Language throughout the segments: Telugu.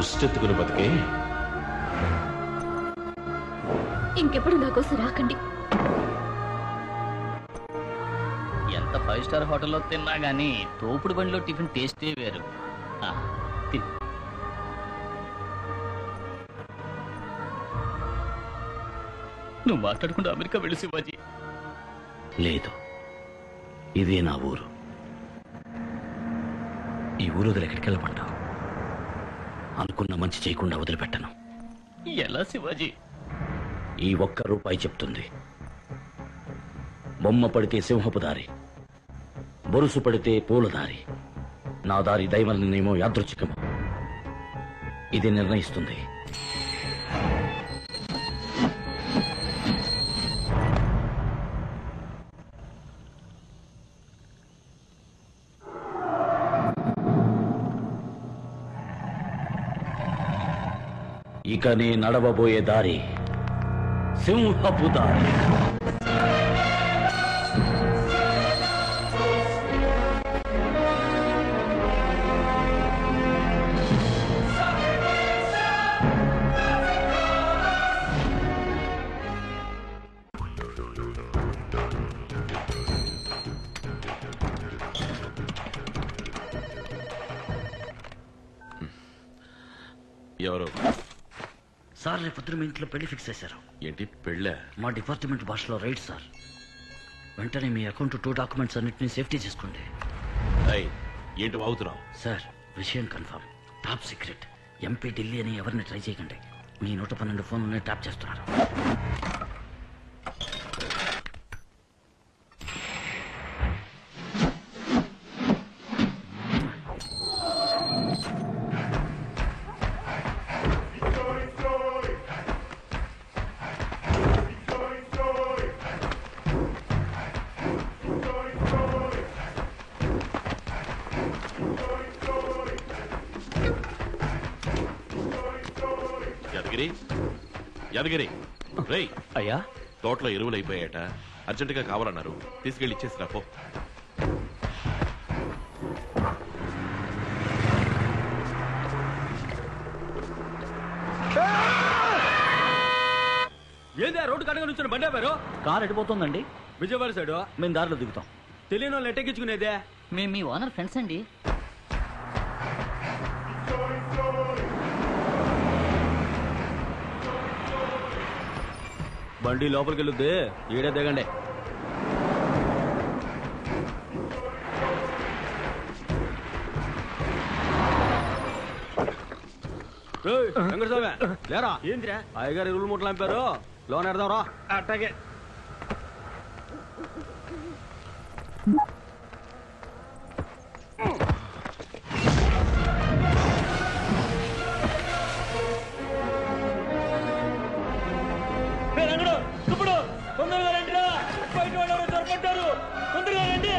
ముష్టెత్తుకుని బతికే. ఇంకెప్పుడు నా కోసం రాకండి. ఎంత 5 స్టార్ హోటల్లో తిన్నా గానీ తోపుడు బండిలో టిఫిన్ టేస్టే వేరు. నువ్వు మాట్లాడకుండా అమెరికా వెళ్ళి శివాజీ. లేదు, ఇదే నా ఊరు. ఈ ఊరు వదిలి ఎక్కడికి వెళ్ళమంటావు? అనుకున్న మంచి చేయకుండా వదిలిపెట్టను. ఎలా శివాజీ? ఈ ₹1 చెప్తుంది. బొమ్మ పడితే సింహపు దారి, బొరుసు పడితే పూల దారి. నా దారి దైవ నిర్ణయమో యాదృచ్ఛికమో ఇది నిర్ణయిస్తుంది. ఇక నే నడవబోయే దారి సింహపు దారి. ఎవరు సార్? రేపొద్దున మీ ఇంట్లో పెళ్లి ఫిక్స్ చేశారు. ఏంటి పెళ్ళా? మా డిపార్ట్మెంట్ భాషలో రైట్ సార్. వెంటనే మీ అకౌంట్ 2 డాక్యుమెంట్స్ అన్నింటినీ సేఫ్టీ చేసుకోండి. ఏంటి వాగుతున్నావు? సార్, విషయం confirm, top secret. MP Delhi అని ఎవరిని ట్రై చేయకండి. మీ 112 ఫోన్లనే ట్యాప్ చేస్తున్నారు. యాదగిరి, రేయ్ అయ్యా, తోటలో ఎరువులు అయిపోయాట, అర్జెంటుగా కావాలన్నారు. తీసుకెళ్ళి ఇచ్చేసిరా పో. ఏంది ఆ రోడ్డు కడగా నుంచి బండి ఆపారు? కార్ ఎడిపోతుందండి. విజయవాడ సైడ్ మేము దారిలో దిగుతాం. తెలియని వాళ్ళు ఎట్టెక్కించుకునేదే. మేము మీ ఓనర్ ఫ్రెండ్స్ అండి. బండి లోపలికి వెళ్ళొద్ది, ఈడే దిగండి. వెంకటస్వామి లేరా? ఏంద్రా అయ్యగారు ఇరువులు ముట్టలు అంపారు, లోన్ ఎడదాం రా. అట్టాగే. తొందరగా రండి రా, బయట వాళ్ళు దొరకట్టారు. తొందరగా రండి.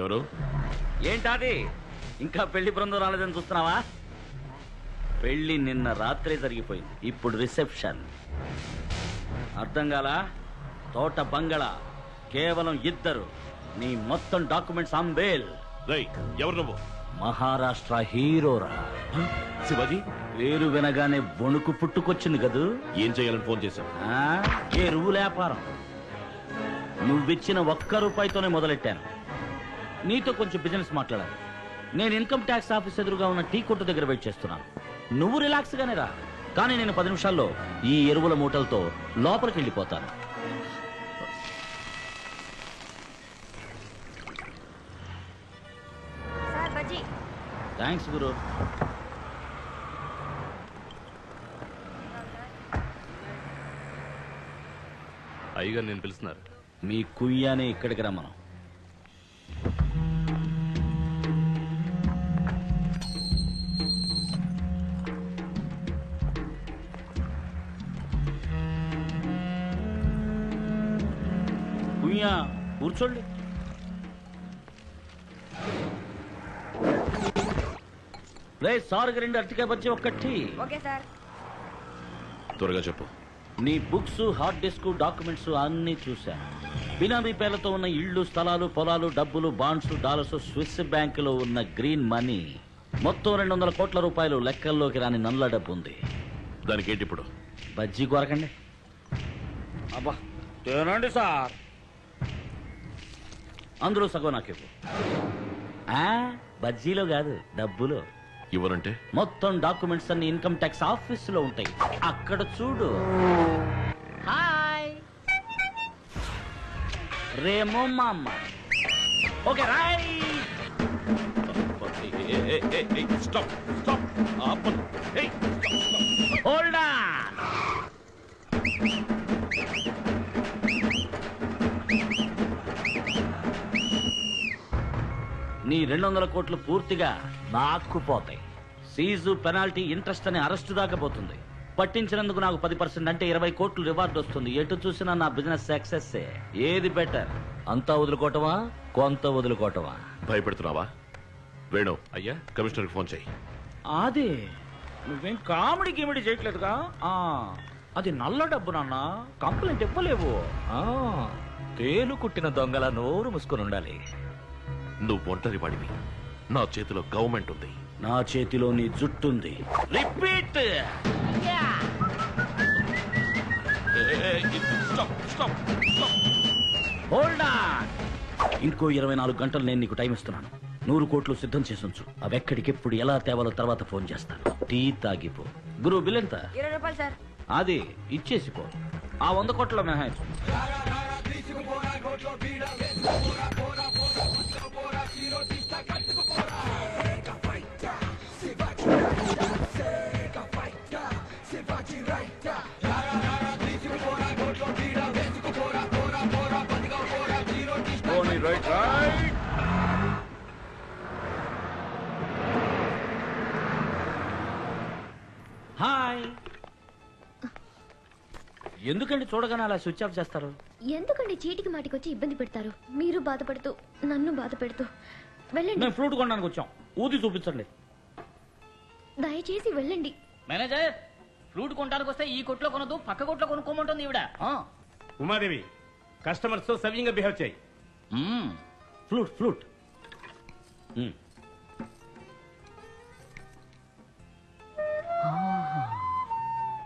ఎవరు? ఏంటాది? ఇంకా పెళ్లి బృందం రాలేదని చూస్తున్నావా? పెళ్లి నిన్న రాత్రే జరిగిపోయింది, ఇప్పుడు రిసెప్షన్. అర్థం కాలా? తోట బంగళా, కేవలం 2. నీ మొత్తం డాక్యుమెంట్స్ అంబేల్. ఎవరు నువ్వు? మహారాష్ట్ర హీరోరా శివాజీ. పేరు వినగానే వణుకు పుట్టుకొచ్చింది కదూ. ఏం చేయాలని ఫోన్ చేశావు? ఎరువుల వ్యాపారం. నువ్విచ్చిన ₹1తోనే మొదలెట్టాను. నీతో కొంచెం బిజినెస్ మాట్లాడాలి. నేను ఇన్కమ్ ట్యాక్స్ ఆఫీస్ ఎదురుగా ఉన్న టీ కొట్టు దగ్గర వెయిట్ చేస్తున్నాను. నువ్వు రిలాక్స్ గానే రా, కానీ నేను 10 నిమిషాల్లో ఈ ఎరువుల మూటలతో లోపలికి వెళ్ళిపోతాను. థ్యాంక్స్ గురు. అయ్యగారు నేను పిలుస్తున్నారు. మీ కుయ్యానే ఇక్కడికి రమ్మను. కుయ్యా కూర్చోండి. రే సార్కి 2 అరటికాయ బజ్జీ ఒక్కటి. Okay sir. త్వరగా చెప్పు. నీ బుక్స్, హార్డ్ డిస్క్, డాక్యుమెంట్స్ అన్నీ చూశా. బినామీ పేర్లతో ఉన్న ఇళ్ళు, స్థలాలు, పొలాలు, డబ్బులు, బాండ్స్, డాలర్స్, స్విస్ బ్యాంకులో ఉన్న గ్రీన్ మనీ మొత్తం 200 కోట్ల రూపాయలు లెక్కల్లోకి రాని నల్ల డబ్బు ఉంది. దానికి ఏంటి ఇప్పుడు? బజ్జీ కొరకండి. అబ్బా తినండి సార్. అందులో సగం నాకు ఇవ్వు. బజ్జీలో కాదు, డబ్బులో. ఇవ్వనంటే? మొత్తం డాక్యుమెంట్స్ అన్ని ఇన్కమ్ ట్యాక్స్ ఆఫీసులో ఉంటాయి, అక్కడ చూడు. హాయ్ రేమో మామ. Okay right. Stop stop. Hold on. నీ 200 కోట్లు పూర్తిగా నాక్కుపోతాయి. సీజు, పెనాల్టీ, ఇంట్రెస్ట్ అని అరెస్టు దాకా పోతుంది. పట్టించినందుకు నాకు 10% అంటే 20 కోట్లు రివార్డ్ వస్తుంది. ఎటు చూసినా నా బిజినెస్ సక్సెస్. ఏది బెటర్, అంతా వదులుకోవటమా కొంత వదులుకోవటమా? భయపెడుతున్నావా? వేణు అయ్యా, కమిషనర్కి ఫోన్ చేయి. అది నువ్వేం కామెడీ గిమిడి చేయట్లేదుగా? అది నల్ల డబ్బు నాన్న, కంప్లైంట్ ఇవ్వలేవు. తేలు కుట్టిన దొంగల నోరు మూసుకొని ఉండాలి. నువ్వు ఒంటరి వాడివి, నా చేతిలో గవర్నమెంట్ ఉంది. నా చేతిలో నీ జుట్టుంది. రిపీట్. Hold on. ఇంకో 24 గంటలు నేను నీకు టైం ఇస్తున్నాను. 100 కోట్లు సిద్ధం చేసి ఉంచు. అవి ఎక్కడికెప్పుడు ఎలా తేవాలో తర్వాత ఫోన్ చేస్తాను. టీ తాగిపో. గురు బిల్ ఎంత? 20 రూపాయలు సార్. అది ఇచ్చేసిపో. ఆ 100 కోట్ల మినహాయించు. హాయ్. ఎందుకండి చూడగానే అలా స్విచ్ ఆఫ్ చేస్తారు? ఎందుకండి చీటికి మాటికి వచ్చి ఇబ్బంది పెడతారు? మీరు బాధపడుతూ నన్ను బాధ పెడుతూ. వెళ్ళండి. మేము ఫ్రూట్ కొనడానికి వచ్చాం, ఊది చూపించండి. దయచేసి వెళ్ళండి. మేనేజర్, ఫ్రూట్ కొనడానికి వస్తే ఈ కొట్లో కొనదు, పక్క కొట్లో కొనుక్కోమంటుంది ఈవిడ. ఉమాదేవి, కస్టమర్స్ తో సవ్యంగా బిహేవ్ చేయి. Flute flute.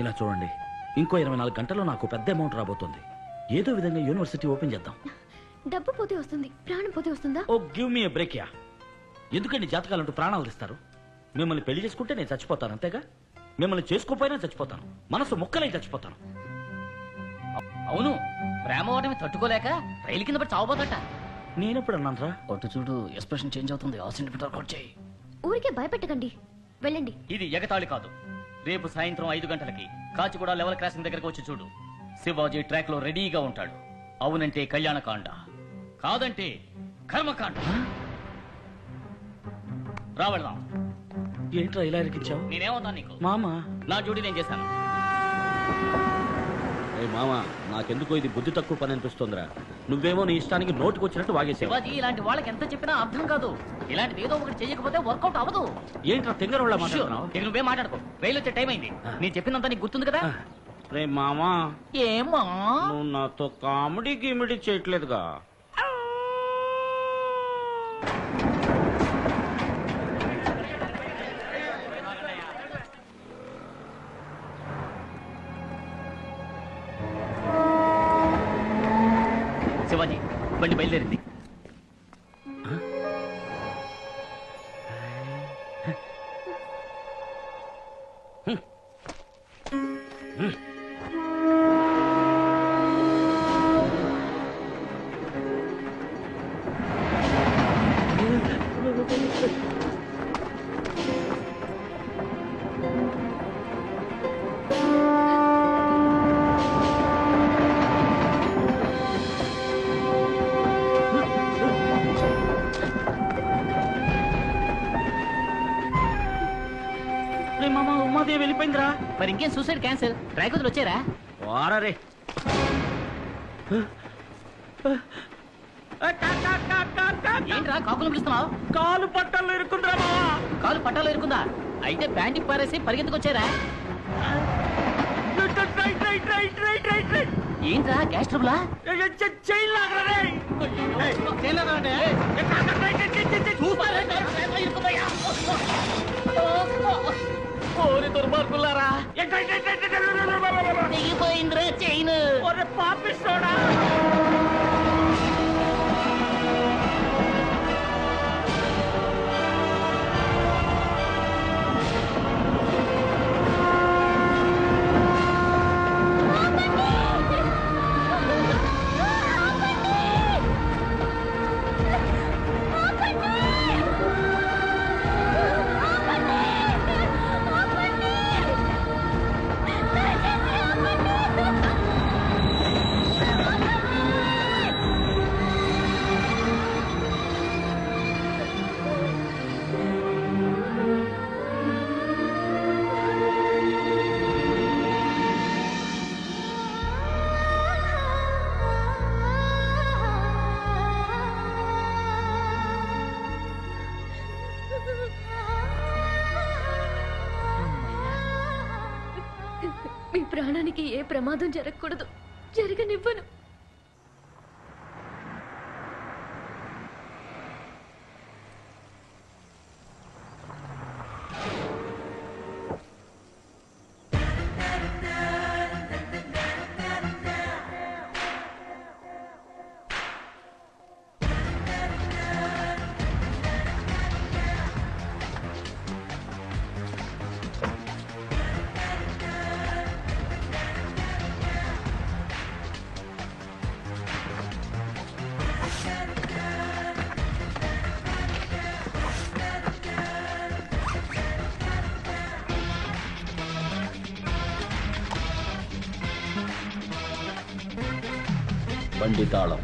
ఇలా చూడండి, ఇంకో 24 గంటల్లో నాకు పెద్ద అమౌంట్ రాబోతుంది. ఏదో విధంగా యూనివర్సిటీ ఓపెన్ చేద్దాం. డబ్బు పోతే వస్తుంది, ప్రాణం పోతే వస్తుందా? Oh give me a break yeah. ఎందుకండి జాతకాలంటూ ప్రాణాలు తీస్తారు? మిమ్మల్ని పెళ్లి చేసుకుంటే నేను చచ్చిపోతాను, అంతేగా? మిమ్మల్ని చేసుకోపోయినా చచ్చిపోతాను, మనసు ముక్కలై చచ్చిపోతాను. అవును, ప్రేమ ఓటమి తట్టుకోలేక రైలు కింద పడి చావబోతట. నేనెప్పుడు అన్నాను రా? ఒట్టు చూడు, ఎక్స్ప్రెషన్ చేంజ్ అవుతుంది. ఆ సెంటిమీటర్ కట్ చేయి. ఊరికే భయపెట్టకండి, వెళ్ళండి. ఇది ఎగతాళి కాదు. రేపు సాయంత్రం 5 గంటలకి కాచిగూడ లెవెల్ క్రాసింగ్ దగ్గరకు వచ్చి చూడు. శివాజీ ట్రాక్ లో రెడీగా ఉంటాడు. అవునంటే కళ్యాణకాండ, కాదంటే కర్మకాండ. రావడదాం. ఏంట్రా ఇలా ఇరికిచ్చావు? నేనేమవుతాను నీకు? మామా, నా డ్యూటీ నేను చేశాను. మామా, నాకెందుకో ఇది బుద్ధి తక్కువ పని అనిపిస్తోందిరా. నువ్వేమో నీ ఇష్టానికి నోటుకు వచ్చినట్టు వాగేసావు. శివాజీ, ఇలాంటి వాళ్ళకి ఎంత చెప్పినా అర్థం కాదు. ఇలాంటిది ఏదో ఒకటి చేయకపోతే వర్కౌట్ అవ్వదు. ఏంట్రా తెంగరోళ్ళ మాట్లాడుతున్నావు? ఇక నువ్వే మాట్లాడుకో. రైలు వచ్చే టైం అయింది. నీ చెప్పినంత నీకు గుర్తుంది కదా? రే మామా, ఏమా నువ్వు నాతో కామెడీ గిమిడీ చేయట్లేదుగా? శివాజీ, బండి బయలుదేరింది. ఉదయం వెళ్ళిపోయిందిరా. మరి ఇంకేం సూసైడ్ క్యాన్సిల్. ట్రాక్ వదిలి వచ్చారా? వారే ఏంట్రా కాకులు పిలుస్తున్నావు? కాలు పట్టల్లో ఇరుక్కుందిరా మావా. కాలు పట్టాలో ఇరుకుందా? అయితే ప్యాంటికి పారేసి పరిగెత్తుకు వచ్చారా? ఏంట్రా గ్యాస్ ట్రబులా? చైన్ లాగరా. దుర్మార్గులారా, తెగిపోయిందిరా చైన్. పాపిస్తోడా. మీ ప్రాణానికి ఏ ప్రమాదం జరగకూడదు, జరగనివ్వను. బండి తాళం.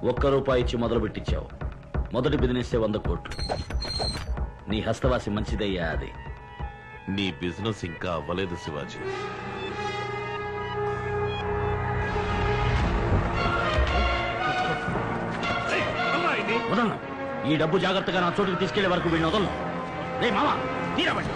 ₹1 ఇచ్చి మొదలు పెట్టించావు. మొదటి బిజినెస్ 100 కోట్లు. నీ హస్తవాసి మంచిదయ్యా. అది నీ బిజినెస్ ఇంకా అవ్వలేదు శివాజీ. వదలను. ఈ డబ్బు జాగ్రత్తగా నా చోటుకి తీసుకెళ్లే వరకు వీడిని వదలను. రే మామా, తీరబండి.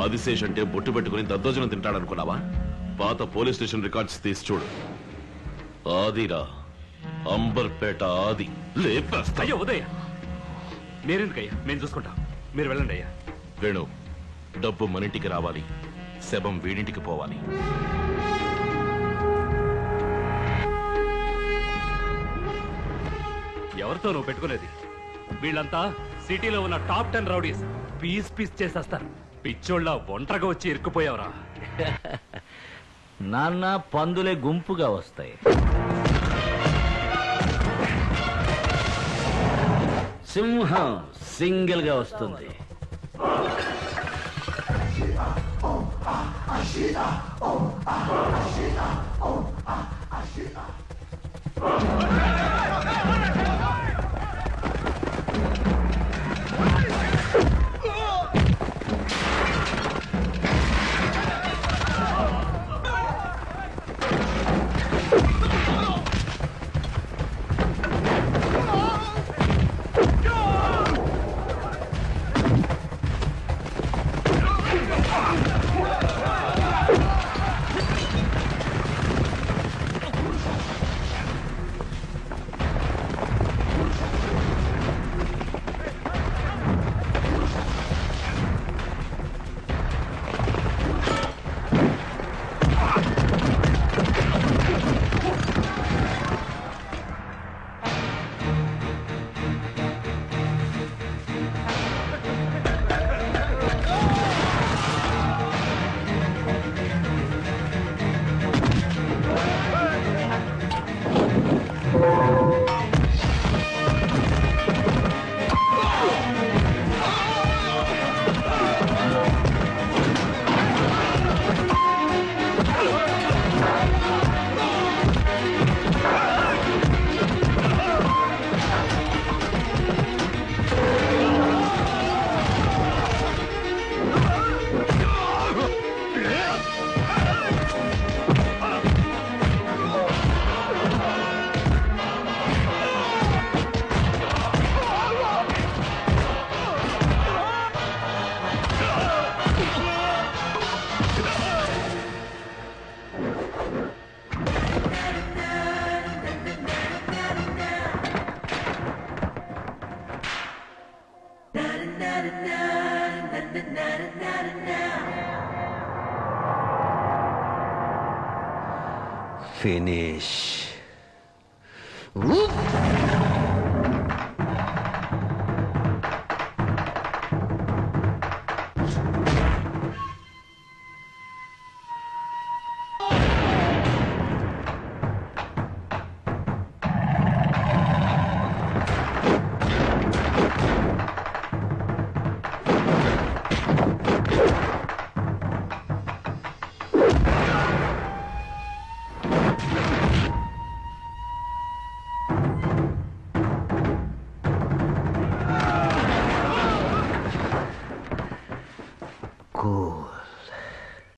ఆదిశేష్ అంటే బొట్టు పెట్టుకుని దద్దోజనం తింటాడనుకున్నావా? పాత పోలీస్ స్టేషన్ రికార్డ్స్ తీసి చూడు. ఆదిరా, అంబర్పేట ఆది. లేపేస్తా. అయ్యో ఉదయ్, మీరెందుకయ్యా? మేము చూసుకుంటాం, మీరు వెళ్ళండి అయ్యా. వేణు, డబ్బు మనింటికి రావాలి, శవం వీడింటికి పోవాలి. ఎవరితో నువ్వు పెట్టుకునేది? వీళ్ళంతా సిటీలో ఉన్న టాప్ 10 రౌడీస్. పీస్ పీస్ చేసేస్తారు. పిచ్చోళ్ళ ఒంటరిగా వచ్చి ఇరుక్కుపోయావరా? నాన్న, పందులే గుంపుగా వస్తాయి. సింహం సింగిల్ గా వస్తుంది. ఫినిష్.